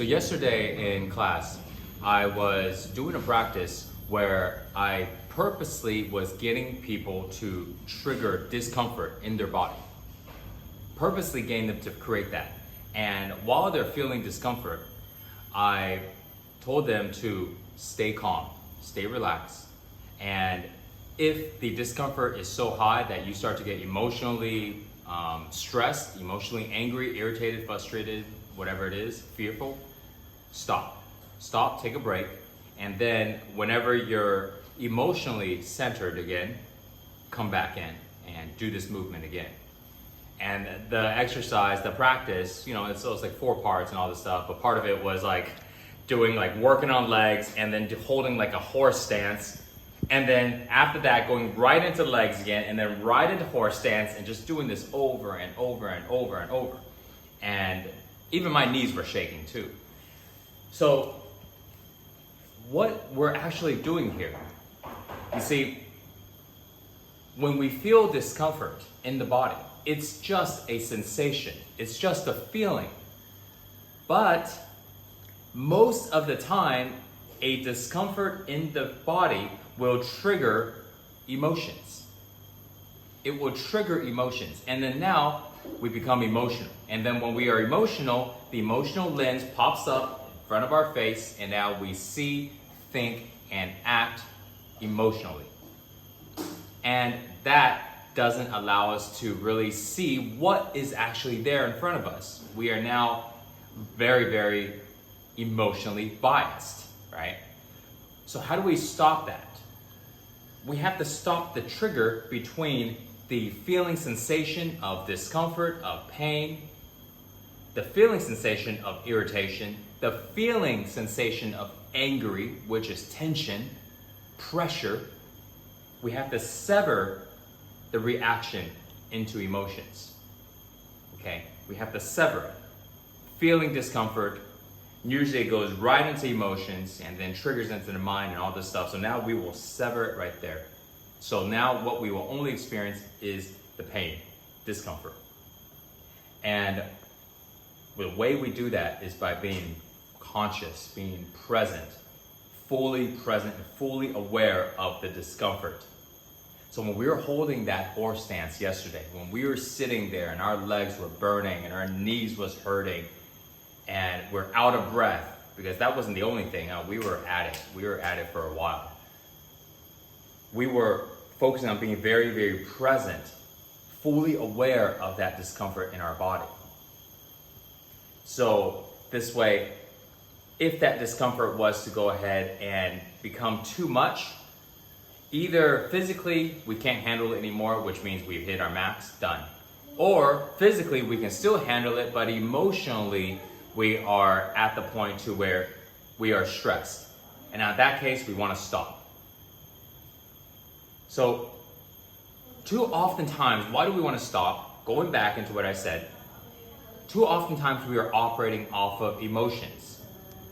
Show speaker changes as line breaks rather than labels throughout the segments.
So yesterday in class, I was doing a practice where I purposely was getting people to trigger discomfort in their body. Purposely getting them to create that. And while they're feeling discomfort, I told them to stay calm, stay relaxed. And if the discomfort is so high that you start to get emotionally stressed, emotionally angry, irritated, frustrated, whatever it is, fearful, stop. Stop, take a break, and then whenever you're emotionally centered again, come back in and do this movement again. And the exercise, the practice, it's like 4 parts and all this stuff, but part of it was like doing working on legs and then holding like a horse stance. And then after that, going right into legs again, and then right into horse stance, and just doing this over and over and over and over. And even my knees were shaking too. So what we're actually doing here, you see, when we feel discomfort in the body, it's just a sensation. It's just a feeling. But most of the time, a discomfort in the body will trigger emotions. It will trigger emotions. And then now we become emotional. And then when we are emotional, the emotional lens pops up in front of our face, and now we see, think, and act emotionally. And that doesn't allow us to really see what is actually there in front of us. We are now very, very emotionally biased, right? So how do we stop that? We have to stop the trigger between the feeling sensation of discomfort, of pain, the feeling sensation of irritation, the feeling sensation of angry, which is tension, pressure. We have to sever the reaction into emotions. Okay? We have to sever it. Feeling discomfort, usually it goes right into emotions and then triggers into the mind and all this stuff. So now we will sever it right there. So now what we will only experience is the pain, discomfort. And the way we do that is by being conscious, being present, and fully aware of the discomfort. So when we were holding that horse stance yesterday, when we were sitting there and our legs were burning and our knees was hurting and we're out of breath, because that wasn't the only thing, we were at it for a while. We were focusing on being very, very present, fully aware of that discomfort in our body. So this way, if that discomfort was to go ahead and become too much, either physically we can't handle it anymore, which means we've hit our max, done. Or physically we can still handle it, but emotionally we are at the point to where we are stressed. And in that case, we want to stop. So too oftentimes, why do we want to stop? Going back into what I said, too oftentimes we are operating off of emotions.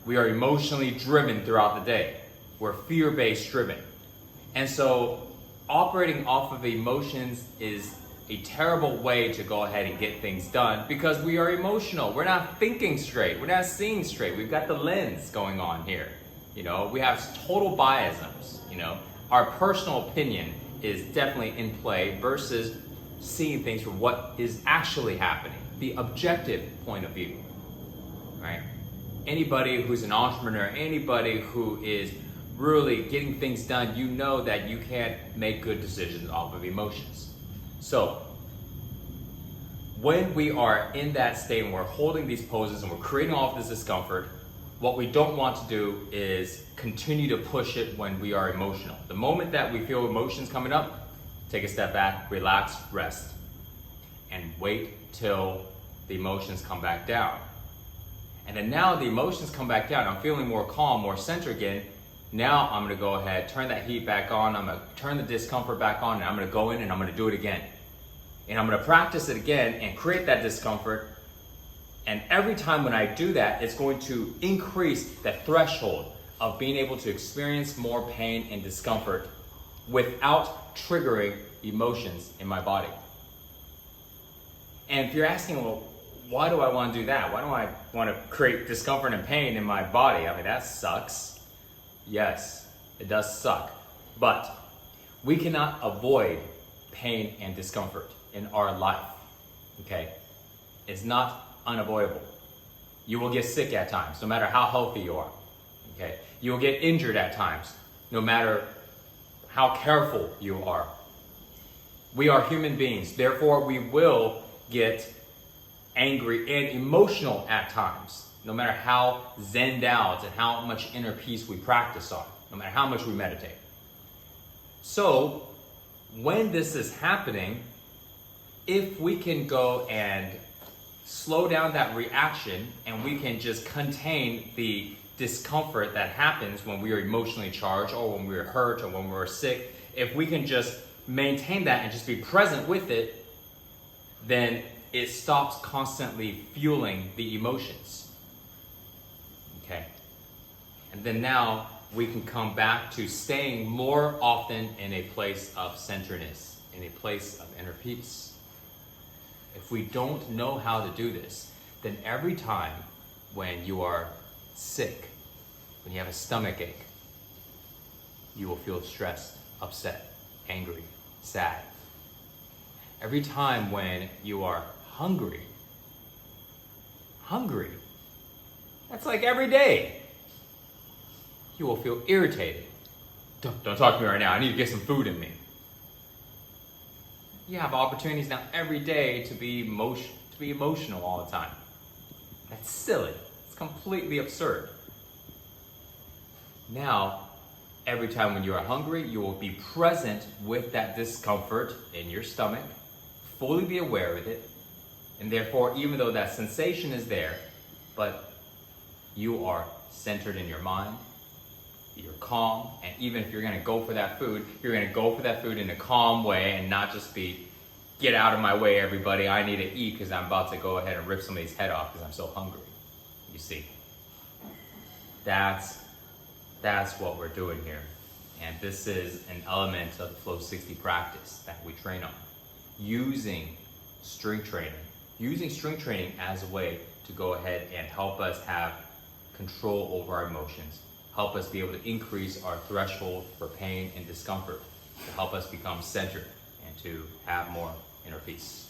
We are emotionally driven throughout the day. We're fear-based driven. And so operating off of emotions is a terrible way to go ahead and get things done, because we are emotional. We're not thinking straight. We're not seeing straight. We've got the lens going on here. We have total biasms. Our personal opinion is definitely in play versus seeing things from what is actually happening, the objective point of view, right? Anybody who's an entrepreneur, anybody who is really getting things done, you know that you can't make good decisions off of emotions. So when we are in that state and we're holding these poses and we're creating all of this discomfort, what we don't want to do is continue to push it when we are emotional. The moment that we feel emotions coming up, take a step back, relax, rest, and wait till the emotions come back down. And then now the emotions come back down, I'm feeling more calm, more centered again. Now I'm gonna go ahead, turn that heat back on, I'm gonna turn the discomfort back on, and I'm gonna go in and I'm gonna do it again. And I'm gonna practice it again and create that discomfort. And every time when I do that, it's going to increase the threshold of being able to experience more pain and discomfort without triggering emotions in my body. And if you're asking, well, why do I want to do that? Why do I want to create discomfort and pain in my body? I mean, that sucks. Yes, it does suck. But we cannot avoid pain and discomfort in our life, okay? It's not unavoidable. You will get sick at times, no matter how healthy you are, okay? You will get injured at times, no matter how careful you are. We are human beings, therefore we will get angry and emotional at times, no matter how zenned out and how much inner peace we practice on, no matter how much we meditate. So, when this is happening, if we can go and slow down that reaction and we can just contain the discomfort that happens when we are emotionally charged or when we're hurt or when we're sick, if we can just maintain that and just be present with it, then it stops constantly fueling the emotions. Okay? And then now we can come back to staying more often in a place of centeredness, in a place of inner peace. If we don't know how to do this, then every time when you are sick, when you have a stomach ache, you will feel stressed, upset, angry, sad. Every time when you are hungry, that's like every day, you will feel irritated. Don't talk to me right now, I need to get some food in me. You have opportunities now every day to be emotional all the time. That's silly. It's completely absurd. Now, every time when you are hungry, you will be present with that discomfort in your stomach, fully be aware of it, and therefore, even though that sensation is there, but you are centered in your mind, you're calm, and even if you're gonna go for that food, you're gonna go for that food in a calm way and not just be, get out of my way, everybody, I need to eat because I'm about to go ahead and rip somebody's head off because I'm so hungry. You see, that's what we're doing here. And this is an element of the Flow 60 practice that we train on. Using string training as a way to go ahead and help us have control over our emotions, help us be able to increase our threshold for pain and discomfort, to help us become centered and to have more inner peace.